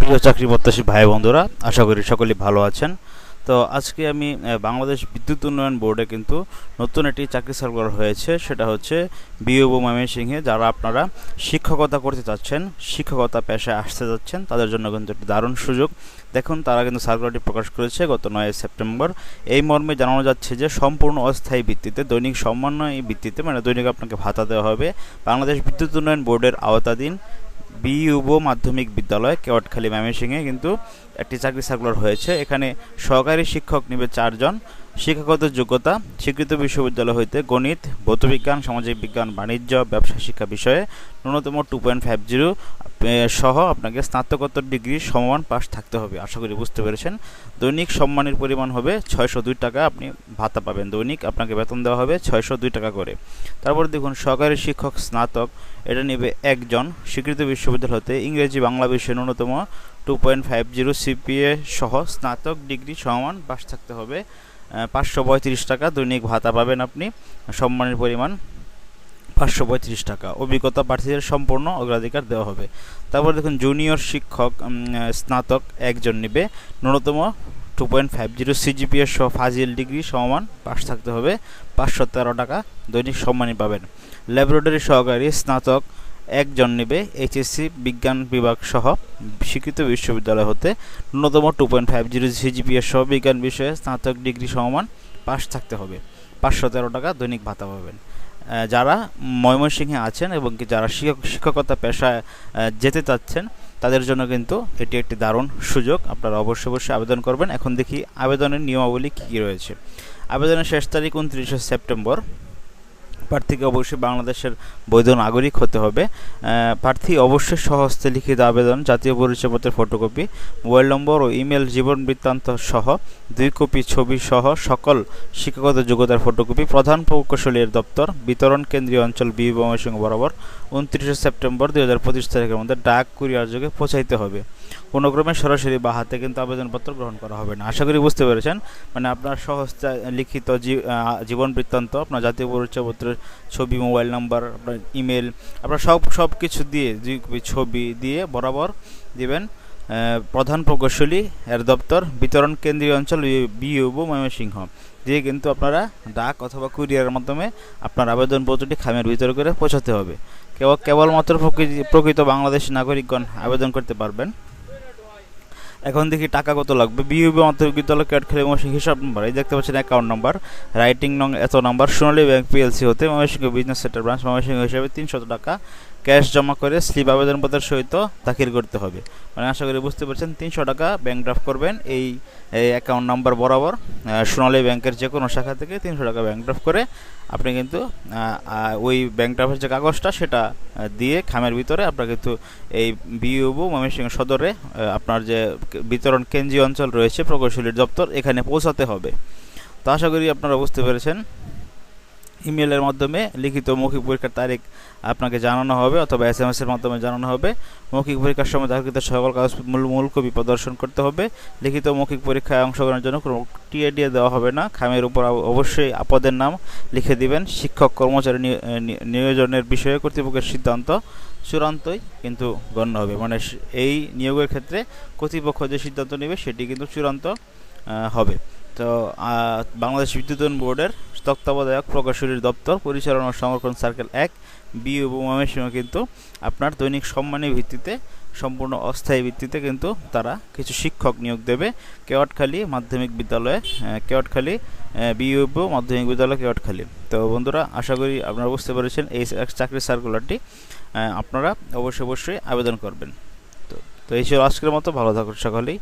প্রিয় চাকরি প্রত্যাশী ভাই বন্ধুরা, আশা করি সকলেই ভালো আছেন। তো আজকে আমি বাংলাদেশ বিদ্যুৎ উন্নয়ন বোর্ডে কিন্তু নতুন একটি চাকরি সার্কুলার হয়েছে, সেটা হচ্ছে বিওবো ময়মনসিংহে। যারা আপনারা শিক্ষকতা করতে চাচ্ছেন, শিক্ষকতা পেশায় আসতে যাচ্ছেন, তাদের জন্য কিন্তু একটি দারুণ সুযোগ। দেখুন, তারা কিন্তু সার্কুলারটি প্রকাশ করেছে গত 9 সেপ্টেম্বর। এই মর্মে জানানো যাচ্ছে যে সম্পূর্ণ অস্থায়ী ভিত্তিতে, দৈনিক সমন্বয় ভিত্তিতে, মানে দৈনিক আপনাকে ভাতা দেওয়া হবে। বাংলাদেশ বিদ্যুৎ উন্নয়ন বোর্ডের আওতাধীন বিইউবো মাধ্যমিক বিদ্যালয় কেওয়াটখালী ময়মনসিংহে কিন্তু একটি চাকরি সার্কুলার হয়েছে। এখানে সহকারী শিক্ষক নেবে 4 জন। শিক্ষাগত যোগ্যতা স্বীকৃত বিশ্ববিদ্যালয় হইতে গণিত, ভৌতবিজ্ঞান, সামাজিক বিজ্ঞান, বাণিজ্য, ব্যবসা শিক্ষা বিষয়ে ন্যূনতম 2.50 সহ আপনাকে স্নাতকোত্তর ডিগ্রি সমমান পাস থাকতে হবে। আশা করি বুঝতে পেরেছেন। দৈনিক সম্মানের পরিমাণ হবে 602 টাকা। আপনি ভাতা পাবেন, দৈনিক আপনাকে বেতন দেওয়া হবে 602 টাকা করে। তারপর দেখুন, সহকারী শিক্ষক স্নাতক, এটা নেবে 1 জন। স্বীকৃত বিশ্ববিদ্যালয় হতে ইংরেজি বাংলা বিষয়ে ন্যূনতম 2.50 সিপিএ সহ স্নাতক ডিগ্রি সমান পাস থাকতে হবে। 535 টাকা দৈনিক ভাতা পাবেন আপনি। সম্মানের পরিমাণ 535 টাকা। অভিজ্ঞতা প্রার্থীদের সম্পূর্ণ অগ্রাধিকার দেওয়া হবে। তারপর দেখুন, জুনিয়র শিক্ষক স্নাতক 1 জন নেবে। ন্যূনতম 2.50 সিজিপিএ সহ ফাজিল ডিগ্রি সমান পাস থাকতে হবে। 513 টাকা দৈনিক সম্মানী পাবেন। ল্যাবরেটরি সহকারী স্নাতক 1 জন নেবে। এইচএসসি বিজ্ঞান বিভাগ সহ স্বীকৃত বিশ্ববিদ্যালয় হতে ন্যূনতম 2.50 সিজিপিএ সহ বিজ্ঞান বিষয়ে স্নাতক ডিগ্রি সমান পাস থাকতে হবে। 513 টাকা দৈনিক ভাতা পাবেন। যারা ময়মনসিংহে আছেন এবং কি যারা শিক্ষকতা পেশায় যেতে চাচ্ছেন, তাদের জন্য কিন্তু এটি একটি দারুণ সুযোগ। আপনারা অবশ্যই আবেদন করবেন। এখন দেখি আবেদনের নিয়মাবলী কী রয়েছে। আবেদনের শেষ তারিখ 29 সেপ্টেম্বর। প্রার্থীকে অবশ্যই বাংলাদেশের বৈধ নাগরিক হতে হবে। প্রার্থী অবশ্যই স্বহস্তে লিখিত আবেদন, জাতীয় পরিচয়পত্রের ফটোকপি, মোবাইল নম্বর ও ইমেল, জীবন বৃত্তান্ত সহ 2 কপি ছবি সহ সকল শিক্ষাগত যোগ্যতার ফটোকপি প্রধান প্রকৌশলী এর দপ্তর, বিতরণ কেন্দ্রীয় অঞ্চল বিইউবো ময়মনসিংহ বরাবর 29 সেপ্টেম্বর 2025 তারিখের মধ্যে ডাক কুরিয়ার যোগে পৌঁছাইতে হবে। কোনো ক্রমে সরাসরি বা হাতে কিন্তু আবেদনপত্র গ্রহণ করা হবে না। আশা করি বুঝতে পেরেছেন। মানে আপনার সহজে লিখিত জীবন বৃত্তান্ত, আপনার জাতীয় পরিচয়পত্রের ছবি, মোবাইল নাম্বার, আপনার ইমেল, আপনার সব কিছু দিয়ে ছবি দিয়ে বরাবর দিবেন প্রধান প্রকৌশলী এর দপ্তর, বিতরণ কেন্দ্রীয় অঞ্চল বিইউবো ময়মনসিংহ দিয়ে কিন্তু আপনারা ডাক অথবা কুরিয়ারের মাধ্যমে আপনার আবেদনপত্রটি খামের ভিতরে করে পৌঁছাতে হবে। কেবলমাত্র প্রকৃত বাংলাদেশি নাগরিকগণ আবেদন করতে পারবেন। এখন দেখি টাকা কত লাগবে। বিইউবো মাধ্যমিক বিদ্যালয় কেওয়াটখালী ময়মনসিংহ হিসাব নম্বর, এই দেখতে পাচ্ছেন অ্যাকাউন্ট নাম্বার, রাইটিং নং এত নাম্বার, সোনালী ব্যাংক পিএলসি হতে Mymensingh business centre branch Mymensingh হিসাবে 300 টাকা ক্যাশ জমা করে স্লিপ আবেদনপত্রের সহিত দাখিল করতে হবে। মানে আশা করি বুঝতে পারছেন। 300 টাকা ব্যাংক ড্রাফট করবেন এই অ্যাকাউন্ট নাম্বার বরাবর, সোনালী ব্যাংকের যে কোনো শাখা থেকে 300 টাকা ব্যাংক ড্রাফট করে আপনি কিন্তু ওই ব্যাংক ড্রাফটের যে কাগজটা সেটা দিয়ে খামের ভিতরে আপনার কিন্তু এই বিইউবো ময়মনসিংহ সদরে আপনার যে বিতরণ কেন্দ্রীয় অঞ্চল রয়েছে প্রকৌশলীর দপ্তর, এখানে পৌঁছাতে হবে। তো আশা করি আপনারা বুঝতে পেরেছেন। ইমেলের মাধ্যমে লিখিত মৌখিক পরীক্ষার তারিখ আপনাকে জানানো হবে অথবা SMS এর মাধ্যমে জানানো হবে। মৌখিক পরীক্ষার সময় দাখিলকৃত সকল কাগজ মূল কপি প্রদর্শন করতে হবে। লিখিত মৌখিক পরীক্ষায় অংশগ্রহণের জন্য কোনো টিএডি দেওয়া হবে না। খামের উপর অবশ্যই আপদের নাম লিখে দিবেন। শিক্ষক কর্মচারী নিয়োজনের বিষয়ে কর্তৃপক্ষের সিদ্ধান্ত চূড়ান্তই কিন্তু গণ্য হবে। মানে এই নিয়োগের ক্ষেত্রে কর্তৃপক্ষ যে সিদ্ধান্ত নেবে সেটি কিন্তু চূড়ান্ত হবে। তো বাংলাদেশ বিদ্যুৎ উন্নয়ন বোর্ডের তত্ত্বাবধায়ক প্রকৌশলীর দপ্তর, পরিচালনা ও সংরক্ষণ সার্কেল 1 বিইউবো ময়মনসিংহ কিন্তু আপনার দৈনিক সম্মানের ভিত্তিতে, সম্পূর্ণ অস্থায়ী ভিত্তিতে কিন্তু তারা কিছু শিক্ষক নিয়োগ দেবে কেওয়াটখালী মাধ্যমিক বিদ্যালয়ে, কেওয়াটখালী বিইউবো মাধ্যমিক বিদ্যালয় কেওয়াটখালী। তো বন্ধুরা, আশা করি আপনারা বুঝতে পেরেছেন এই চাকরির সার্কুলারটি। আপনারা অবশ্যই আবেদন করবেন। তো এই ছিল আজকের মতো। ভালো থাকুন সকলেই।